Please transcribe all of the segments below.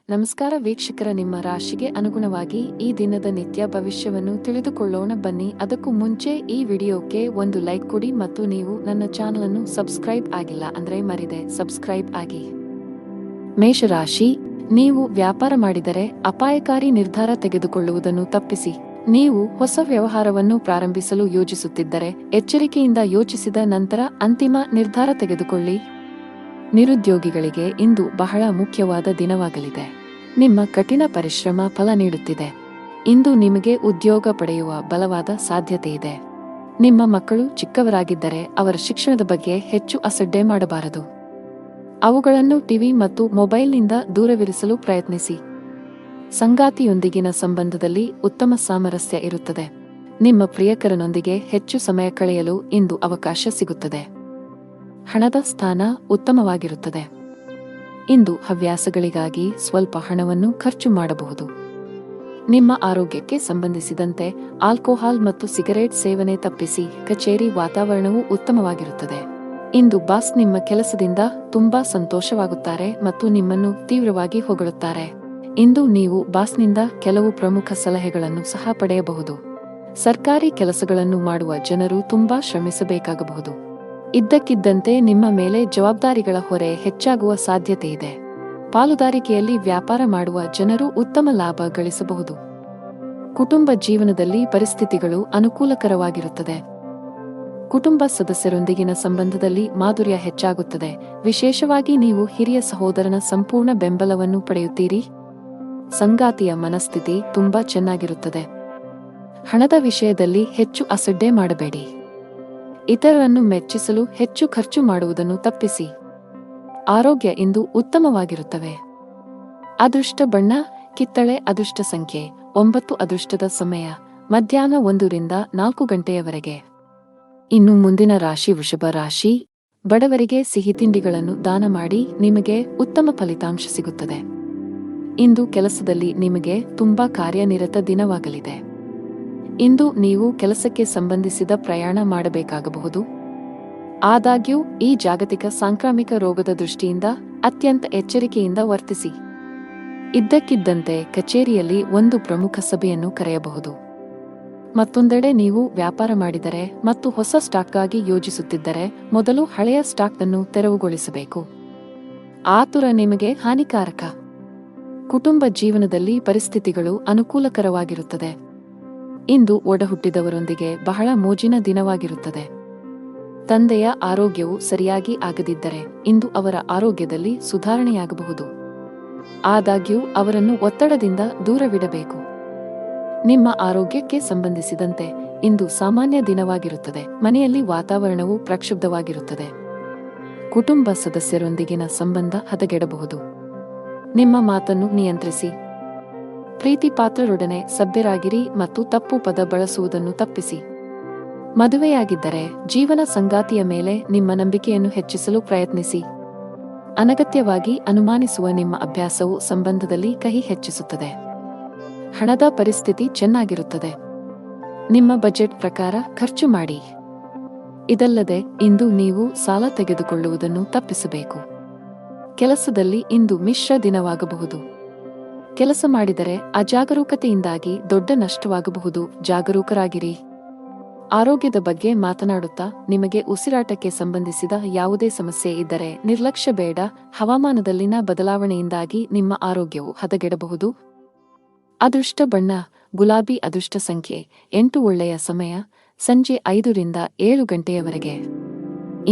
ನಮಸ್ಕಾರ ವೀಕ್ಷಕರ, ನಿಮ್ಮ ರಾಶಿಗೆ ಅನುಗುಣವಾಗಿ ಈ ದಿನದ ನಿತ್ಯ ಭವಿಷ್ಯವನ್ನು ತಿಳಿದುಕೊಳ್ಳೋಣ ಬನ್ನಿ. ಅದಕ್ಕೂ ಮುಂಚೆ ಈ ವಿಡಿಯೋಕ್ಕೆ ಒಂದು ಲೈಕ್ ಕೊಡಿ ಮತ್ತು ನೀವು ನನ್ನ ಚಾನಲ್ ಅನ್ನು ಸಬ್ಸ್ಕ್ರೈಬ್ ಆಗಿಲ್ಲ ಅಂದ್ರೆ ಮರಿದೆ ಸಬ್ಸ್ಕ್ರೈಬ್ ಆಗಿ. ಮೇಷರಾಶಿ, ನೀವು ವ್ಯಾಪಾರ ಮಾಡಿದರೆ ಅಪಾಯಕಾರಿ ನಿರ್ಧಾರ ತೆಗೆದುಕೊಳ್ಳುವುದನ್ನು ತಪ್ಪಿಸಿ. ನೀವು ಹೊಸ ವ್ಯವಹಾರವನ್ನು ಪ್ರಾರಂಭಿಸಲು ಯೋಜಿಸುತ್ತಿದ್ದರೆ ಎಚ್ಚರಿಕೆಯಿಂದ ಯೋಚಿಸಿದ ನಂತರ ಅಂತಿಮ ನಿರ್ಧಾರ ತೆಗೆದುಕೊಳ್ಳಿ. ನಿರುದ್ಯೋಗಿಗಳಿಗೆ ಇಂದು ಬಹಳ ಮುಖ್ಯವಾದ ದಿನವಾಗಲಿದೆ. ನಿಮ್ಮ ಕಠಿಣ ಪರಿಶ್ರಮ ಫಲ ನೀಡುತ್ತಿದೆ. ಇಂದು ನಿಮಗೆ ಉದ್ಯೋಗ ಪಡೆಯುವ ಬಲವಾದ ಸಾಧ್ಯತೆ ಇದೆ. ನಿಮ್ಮ ಮಕ್ಕಳು ಚಿಕ್ಕವರಾಗಿದ್ದರೆ ಅವರ ಶಿಕ್ಷಣದ ಬಗ್ಗೆ ಹೆಚ್ಚು ಅಸಡ್ಡೆ ಮಾಡಬಾರದು. ಅವುಗಳನ್ನು ಟಿವಿ ಮತ್ತು ಮೊಬೈಲ್ನಿಂದ ದೂರವಿರಿಸಲು ಪ್ರಯತ್ನಿಸಿ. ಸಂಗಾತಿಯೊಂದಿಗಿನ ಸಂಬಂಧದಲ್ಲಿ ಉತ್ತಮ ಸಾಮರಸ್ಯ ಇರುತ್ತದೆ. ನಿಮ್ಮ ಪ್ರಿಯಕರನೊಂದಿಗೆ ಹೆಚ್ಚು ಸಮಯ ಕಳೆಯಲು ಇಂದು ಅವಕಾಶ ಸಿಗುತ್ತದೆ. ಹಣದ ಸ್ಥಾನ ಉತ್ತಮವಾಗಿರುತ್ತದೆ. ಇಂದು ಹವ್ಯಾಸಗಳಿಗಾಗಿ ಸ್ವಲ್ಪ ಹಣವನ್ನು ಖರ್ಚು ಮಾಡಬಹುದು. ನಿಮ್ಮ ಆರೋಗ್ಯಕ್ಕೆ ಸಂಬಂಧಿಸಿದಂತೆ ಆಲ್ಕೋಹಾಲ್ ಮತ್ತು ಸಿಗರೇಟ್ ಸೇವನೆ ತಪ್ಪಿಸಿ. ಕಚೇರಿ ವಾತಾವರಣವು ಉತ್ತಮವಾಗಿರುತ್ತದೆ. ಇಂದು ಬಾಸ್ ನಿಮ್ಮ ಕೆಲಸದಿಂದ ತುಂಬಾ ಸಂತೋಷವಾಗುತ್ತಾರೆ ಮತ್ತು ನಿಮ್ಮನ್ನು ತೀವ್ರವಾಗಿ ಹೊಗಳುತ್ತಾರೆ. ಇಂದು ನೀವು ಬಾಸ್ನಿಂದ ಕೆಲವು ಪ್ರಮುಖ ಸಲಹೆಗಳನ್ನು ಸಹ ಪಡೆಯಬಹುದು. ಸರ್ಕಾರಿ ಕೆಲಸಗಳನ್ನು ಮಾಡುವ ಜನರು ತುಂಬಾ ಶ್ರಮಿಸಬೇಕಾಗಬಹುದು. ಇದ್ದಕ್ಕಿದ್ದಂತೆ ನಿಮ್ಮ ಮೇಲೆ ಜವಾಬ್ದಾರಿಗಳ ಹೊರೆ ಹೆಚ್ಚಾಗುವ ಸಾಧ್ಯತೆ ಇದೆ. ಪಾಲುದಾರಿಕೆಯಲ್ಲಿ ವ್ಯಾಪಾರ ಮಾಡುವ ಜನರು ಉತ್ತಮ ಲಾಭ ಗಳಿಸಬಹುದು. ಕುಟುಂಬ ಜೀವನದಲ್ಲಿ ಪರಿಸ್ಥಿತಿಗಳು ಅನುಕೂಲಕರವಾಗಿರುತ್ತದೆ. ಕುಟುಂಬ ಸದಸ್ಯರೊಂದಿಗಿನ ಸಂಬಂಧದಲ್ಲಿ ಮಾಧುರ್ಯ ಹೆಚ್ಚಾಗುತ್ತದೆ. ವಿಶೇಷವಾಗಿ ನೀವು ಹಿರಿಯ ಸಹೋದರನ ಸಂಪೂರ್ಣ ಬೆಂಬಲವನ್ನು ಪಡೆಯುತ್ತೀರಿ. ಸಂಗಾತಿಯ ಮನಸ್ಥಿತಿ ತುಂಬಾ ಚೆನ್ನಾಗಿರುತ್ತದೆ. ಹಣದ ವಿಷಯದಲ್ಲಿ ಹೆಚ್ಚು ಅಸಡ್ಡೆ ಮಾಡಬೇಡಿ. ಇತರರನ್ನು ಮೆಚ್ಚಿಸಲು ಹೆಚ್ಚು ಖರ್ಚು ಮಾಡುವುದನ್ನು ತಪ್ಪಿಸಿ. ಆರೋಗ್ಯ ಇಂದು ಉತ್ತಮವಾಗಿರುತ್ತವೆ. ಅದೃಷ್ಟ ಬಣ್ಣ ಕಿತ್ತಳೆ. ಅದೃಷ್ಟ ಸಂಖ್ಯೆ 9. ಅದೃಷ್ಟದ ಸಮಯ ಮಧ್ಯಾಹ್ನ 1 ರಿಂದ 4 ಗಂಟೆಯವರೆಗೆ. ಇನ್ನು ಮುಂದಿನ ರಾಶಿ ವೃಷಭ ರಾಶಿ. ಬಡವರಿಗೆ ಸಿಹಿ ತಿಂಡಿಗಳನ್ನು ದಾನ ಮಾಡಿ, ನಿಮಗೆ ಉತ್ತಮ ಫಲಿತಾಂಶ ಸಿಗುತ್ತದೆ. ಇಂದು ಕೆಲಸದಲ್ಲಿ ನಿಮಗೆ ತುಂಬಾ ಕಾರ್ಯನಿರತ ದಿನವಾಗಲಿದೆ. ಇಂದು ನೀವು ಕೆಲಸಕ್ಕೆ ಸಂಬಂಧಿಸಿದ ಪ್ರಯಾಣ ಮಾಡಬೇಕಾಗಬಹುದು. ಆದಾಗ್ಯೂ ಈ ಜಾಗತಿಕ ಸಾಂಕ್ರಾಮಿಕ ರೋಗದ ದೃಷ್ಟಿಯಿಂದ ಅತ್ಯಂತ ಎಚ್ಚರಿಕೆಯಿಂದ ವರ್ತಿಸಿ. ಇದ್ದಕ್ಕಿದ್ದಂತೆ ಕಚೇರಿಯಲ್ಲಿ ಒಂದು ಪ್ರಮುಖ ಸಭೆಯನ್ನು ಕರೆಯಬಹುದು. ಮತ್ತೊಂದೆಡೆ ನೀವು ವ್ಯಾಪಾರ ಮಾಡಿದರೆ ಮತ್ತು ಹೊಸ ಸ್ಟಾಕ್ಗಾಗಿ ಯೋಜಿಸುತ್ತಿದ್ದರೆ ಮೊದಲು ಹಳೆಯ ಸ್ಟಾಕ್ ಅನ್ನು ತೆರವುಗೊಳಿಸಬೇಕು. ಆತುರ ನಿಮಗೆ ಹಾನಿಕಾರಕ. ಕುಟುಂಬ ಜೀವನದಲ್ಲಿ ಪರಿಸ್ಥಿತಿಗಳು ಅನುಕೂಲಕರವಾಗಿರುತ್ತದೆ. ಇಂದು ಒಡಹುಟ್ಟಿದವರೊಂದಿಗೆ ಬಹಳ ಮೋಜಿನ ದಿನವಾಗಿರುತ್ತದೆ. ತಂದೆಯ ಆರೋಗ್ಯವು ಸರಿಯಾಗಿ ಆಗದಿದ್ದರೆ ಇಂದು ಅವರ ಆರೋಗ್ಯದಲ್ಲಿ ಸುಧಾರಣೆಯಾಗಬಹುದು. ಆದಾಗ್ಯೂ ಅವರನ್ನು ಒತ್ತಡದಿಂದ ದೂರವಿಡಬೇಕು. ನಿಮ್ಮ ಆರೋಗ್ಯಕ್ಕೆ ಸಂಬಂಧಿಸಿದಂತೆ ಇಂದು ಸಾಮಾನ್ಯ ದಿನವಾಗಿರುತ್ತದೆ. ಮನೆಯಲ್ಲಿ ವಾತಾವರಣವು ಪ್ರಕ್ಷುಬ್ಧವಾಗಿರುತ್ತದೆ. ಕುಟುಂಬ ಸದಸ್ಯರೊಂದಿಗಿನ ಸಂಬಂಧ ಹದಗೆಡಬಹುದು. ನಿಮ್ಮ ಮಾತನ್ನು ನಿಯಂತ್ರಿಸಿ. ಪ್ರೀತಿ ಪಾತ್ರರೊಡನೆ ಸಭ್ಯರಾಗಿರಿ ಮತ್ತು ತಪ್ಪು ಪದ ಬಳಸುವುದನ್ನು ತಪ್ಪಿಸಿ. ಮದುವೆಯಾಗಿದ್ದರೆ ಜೀವನ ಸಂಗಾತಿಯ ಮೇಲೆ ನಿಮ್ಮ ನಂಬಿಕೆಯನ್ನು ಹೆಚ್ಚಿಸಲು ಪ್ರಯತ್ನಿಸಿ. ಅನಗತ್ಯವಾಗಿ ಅನುಮಾನಿಸುವ ನಿಮ್ಮ ಅಭ್ಯಾಸವು ಸಂಬಂಧದಲ್ಲಿ ಕಹಿ ಹೆಚ್ಚಿಸುತ್ತದೆ. ಹಣದ ಪರಿಸ್ಥಿತಿ ಚೆನ್ನಾಗಿರುತ್ತದೆ. ನಿಮ್ಮ ಬಜೆಟ್ ಪ್ರಕಾರ ಖರ್ಚು ಮಾಡಿ. ಇದಲ್ಲದೆ ಇಂದು ನೀವು ಸಾಲ ತೆಗೆದುಕೊಳ್ಳುವುದನ್ನು ತಪ್ಪಿಸಬೇಕು. ಕೆಲಸದಲ್ಲಿ ಇಂದು ಮಿಶ್ರ ದಿನವಾಗಬಹುದು. ಕೆಲಸ ಮಾಡಿದರೆ ಅಜಾಗರೂಕತೆಯಿಂದಾಗಿ ದೊಡ್ಡ ನಷ್ಟವಾಗಬಹುದು. ಜಾಗರೂಕರಾಗಿರಿ. ಆರೋಗ್ಯದ ಬಗ್ಗೆ ಮಾತನಾಡುತ್ತಾ ನಿಮಗೆ ಉಸಿರಾಟಕ್ಕೆ ಸಂಬಂಧಿಸಿದ ಯಾವುದೇ ಸಮಸ್ಯೆ ಇದ್ದರೆ ನಿರ್ಲಕ್ಷ್ಯ ಬೇಡ. ಹವಾಮಾನದಲ್ಲಿನ ಬದಲಾವಣೆಯಿಂದಾಗಿ ನಿಮ್ಮ ಆರೋಗ್ಯವು ಹದಗೆಡಬಹುದು. ಅದೃಷ್ಟ ಬಣ್ಣ ಗುಲಾಬಿ. ಅದೃಷ್ಟ ಸಂಖ್ಯೆ 8. ಒಳ್ಳೆಯ ಸಮಯ ಸಂಜೆ 5 ರಿಂದ 7 ಗಂಟೆಯವರೆಗೆ.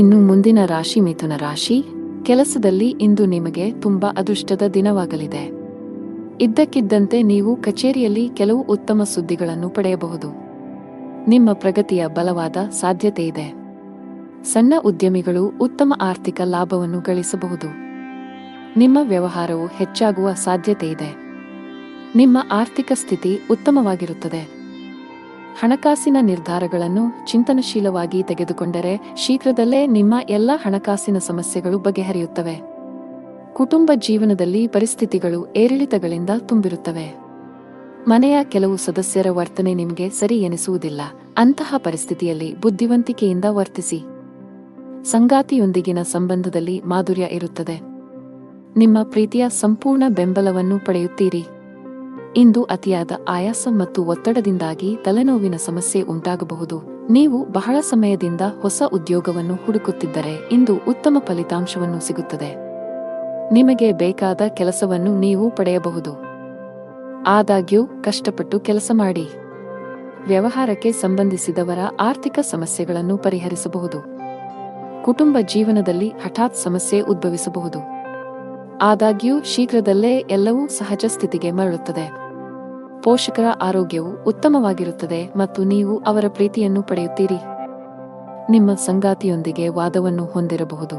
ಇನ್ನು ಮುಂದಿನ ರಾಶಿ ಮಿಥುನ ರಾಶಿ. ಕೆಲಸದಲ್ಲಿ ಇಂದು ನಿಮಗೆ ತುಂಬಾ ಅದೃಷ್ಟದ ದಿನವಾಗಲಿದೆ. ಇದ್ದಕ್ಕಿದ್ದಂತೆ ನೀವು ಕಚೇರಿಯಲ್ಲಿ ಕೆಲವು ಉತ್ತಮ ಸುದ್ದಿಗಳನ್ನು ಪಡೆಯಬಹುದು. ನಿಮ್ಮ ಪ್ರಗತಿಯ ಬಲವಾದ ಸಾಧ್ಯತೆ ಇದೆ. ಸಣ್ಣ ಉದ್ಯಮಿಗಳು ಉತ್ತಮ ಆರ್ಥಿಕ ಲಾಭವನ್ನು ಗಳಿಸಬಹುದು. ನಿಮ್ಮ ವ್ಯವಹಾರವು ಹೆಚ್ಚಾಗುವ ಸಾಧ್ಯತೆ ಇದೆ. ನಿಮ್ಮ ಆರ್ಥಿಕ ಸ್ಥಿತಿ ಉತ್ತಮವಾಗಿರುತ್ತದೆ. ಹಣಕಾಸಿನ ನಿರ್ಧಾರಗಳನ್ನು ಚಿಂತನಶೀಲವಾಗಿ ತೆಗೆದುಕೊಂಡರೆ ಶೀಘ್ರದಲ್ಲೇ ನಿಮ್ಮ ಎಲ್ಲ ಹಣಕಾಸಿನ ಸಮಸ್ಯೆಗಳು ಬಗೆಹರಿಯುತ್ತವೆ. ಕುಟುಂಬ ಜೀವನದಲ್ಲಿ ಪರಿಸ್ಥಿತಿಗಳು ಏರಿಳಿತಗಳಿಂದ ತುಂಬಿರುತ್ತವೆ. ಮನೆಯ ಕೆಲವು ಸದಸ್ಯರ ವರ್ತನೆ ನಿಮಗೆ ಸರಿ ಎನಿಸುವುದಿಲ್ಲ. ಅಂತಹ ಪರಿಸ್ಥಿತಿಯಲ್ಲಿ ಬುದ್ಧಿವಂತಿಕೆಯಿಂದ ವರ್ತಿಸಿ. ಸಂಗಾತಿಯೊಂದಿಗಿನ ಸಂಬಂಧದಲ್ಲಿ ಮಾಧುರ್ಯ ಇರುತ್ತದೆ. ನಿಮ್ಮ ಪ್ರೀತಿಯ ಸಂಪೂರ್ಣ ಬೆಂಬಲವನ್ನು ಪಡೆಯುತ್ತೀರಿ. ಇಂದು ಅತಿಯಾದ ಆಯಾಸ ಮತ್ತು ಒತ್ತಡದಿಂದಾಗಿ ತಲೆನೋವಿನ ಸಮಸ್ಯೆ ಉಂಟಾಗಬಹುದು. ನೀವು ಬಹಳ ಸಮಯದಿಂದ ಹೊಸ ಉದ್ಯೋಗವನ್ನು ಹುಡುಕುತ್ತಿದ್ದರೆ ಇಂದು ಉತ್ತಮ ಫಲಿತಾಂಶವನ್ನು ಸಿಗುತ್ತದೆ. ನಿಮಗೆ ಬೇಕಾದ ಕೆಲಸವನ್ನು ನೀವು ಪಡೆಯಬಹುದು. ಆದಾಗ್ಯೂ ಕಷ್ಟಪಟ್ಟು ಕೆಲಸ ಮಾಡಿ. ವ್ಯವಹಾರಕ್ಕೆ ಸಂಬಂಧಿಸಿದವರ ಆರ್ಥಿಕ ಸಮಸ್ಯೆಗಳನ್ನು ಪರಿಹರಿಸಬಹುದು. ಕುಟುಂಬ ಜೀವನದಲ್ಲಿ ಹಠಾತ್ ಸಮಸ್ಯೆ ಉದ್ಭವಿಸಬಹುದು. ಆದಾಗ್ಯೂ ಶೀಘ್ರದಲ್ಲೇ ಎಲ್ಲವೂ ಸಹಜ ಸ್ಥಿತಿಗೆ ಮರಳುತ್ತದೆ. ಪೋಷಕರ ಆರೋಗ್ಯವು ಉತ್ತಮವಾಗಿರುತ್ತದೆ ಮತ್ತು ನೀವು ಅವರ ಪ್ರೀತಿಯನ್ನು ಪಡೆಯುತ್ತೀರಿ. ನಿಮ್ಮ ಸಂಗಾತಿಯೊಂದಿಗೆ ವಾದವನ್ನು ಹೊಂದಿರಬಹುದು.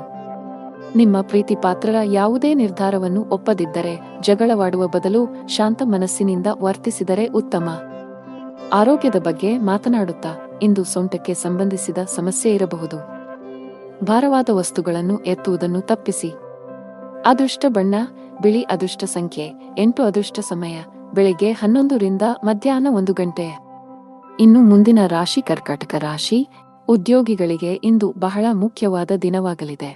ನಿಮ್ಮ ಪ್ರೀತಿ ಪಾತ್ರರ ಯಾವುದೇ ನಿರ್ಧಾರವನ್ನು ಒಪ್ಪದಿದ್ದರೆ ಜಗಳವಾಡುವ ಬದಲು ಶಾಂತ ಮನಸ್ಸಿನಿಂದ ವರ್ತಿಸಿದರೆ ಉತ್ತಮ. ಆರೋಗ್ಯದ ಬಗ್ಗೆ ಮಾತನಾಡುತ್ತಾ ಇಂದು ಸೊಂಟಕ್ಕೆ ಸಂಬಂಧಿಸಿದ ಸಮಸ್ಯೆ ಇರಬಹುದು. ಭಾರವಾದ ವಸ್ತುಗಳನ್ನು ಎತ್ತುವುದನ್ನು ತಪ್ಪಿಸಿ. ಅದೃಷ್ಟ ಬಣ್ಣ ಬಿಳಿ. ಅದೃಷ್ಟ ಸಂಖ್ಯೆ 8. ಅದೃಷ್ಟ ಸಮಯ ಬೆಳಿಗ್ಗೆ 11 ರಿಂದ ಮಧ್ಯಾಹ್ನ 1 ಗಂಟೆ. ಇನ್ನು ಮುಂದಿನ ರಾಶಿ ಕರ್ಕಾಟಕ ರಾಶಿ. ಉದ್ಯೋಗಿಗಳಿಗೆ ಇಂದು ಬಹಳ ಮುಖ್ಯವಾದ ದಿನವಾಗಲಿದೆ.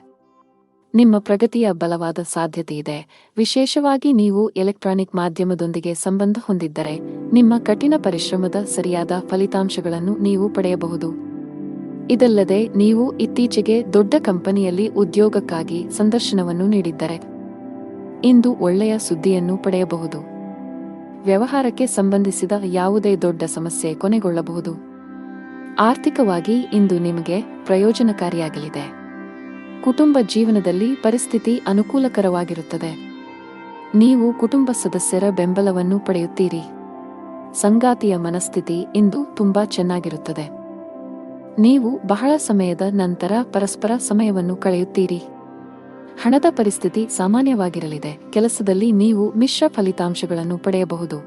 ನಿಮ್ಮ ಪ್ರಗತಿಯ ಬಲವಾದ ಸಾಧ್ಯತೆ ಇದೆ. ವಿಶೇಷವಾಗಿ ನೀವು ಎಲೆಕ್ಟ್ರಾನಿಕ್ ಮಾಧ್ಯಮದೊಂದಿಗೆ ಸಂಬಂಧ ಹೊಂದಿದ್ದರೆ ನಿಮ್ಮ ಕಠಿಣ ಪರಿಶ್ರಮದ ಸರಿಯಾದ ಫಲಿತಾಂಶಗಳನ್ನು ನೀವು ಪಡೆಯಬಹುದು. ಇದಲ್ಲದೆ ನೀವು ಇತ್ತೀಚೆಗೆ ದೊಡ್ಡ ಕಂಪನಿಯಲ್ಲಿ ಉದ್ಯೋಗಕ್ಕಾಗಿ ಸಂದರ್ಶನವನ್ನು ನೀಡಿದ್ದರೆ ಇಂದು ಒಳ್ಳೆಯ ಸುದ್ದಿಯನ್ನು ಪಡೆಯಬಹುದು. ವ್ಯವಹಾರಕ್ಕೆ ಸಂಬಂಧಿಸಿದ ಯಾವುದೇ ದೊಡ್ಡ ಸಮಸ್ಯೆ ಕೊನೆಗೊಳ್ಳಬಹುದು. ಆರ್ಥಿಕವಾಗಿ ಇಂದು ನಿಮಗೆ ಪ್ರಯೋಜನಕಾರಿಯಾಗಲಿದೆ. ಕುಟುಂಬ ಜೀವನದಲ್ಲಿ ಪರಿಸ್ಥಿತಿ ಅನುಕೂಲಕರವಾಗಿರುತ್ತದೆ. ನೀವು ಕುಟುಂಬ ಸದಸ್ಯರ ಬೆಂಬಲವನ್ನು ಪಡೆಯುತ್ತೀರಿ. ಸಂಗಾತಿಯ ಮನಸ್ಥಿತಿ ಇಂದು ತುಂಬಾ ಚೆನ್ನಾಗಿರುತ್ತದೆ. ನೀವು ಬಹಳ ಸಮಯದ ನಂತರ ಪರಸ್ಪರ ಸಮಯವನ್ನು ಕಳೆಯುತ್ತೀರಿ. ಹಣದ ಪರಿಸ್ಥಿತಿ ಸಾಮಾನ್ಯವಾಗಿರಲಿದೆ. ಕೆಲಸದಲ್ಲಿ ನೀವು ಮಿಶ್ರ ಫಲಿತಾಂಶಗಳನ್ನು ಪಡೆಯಬಹುದು.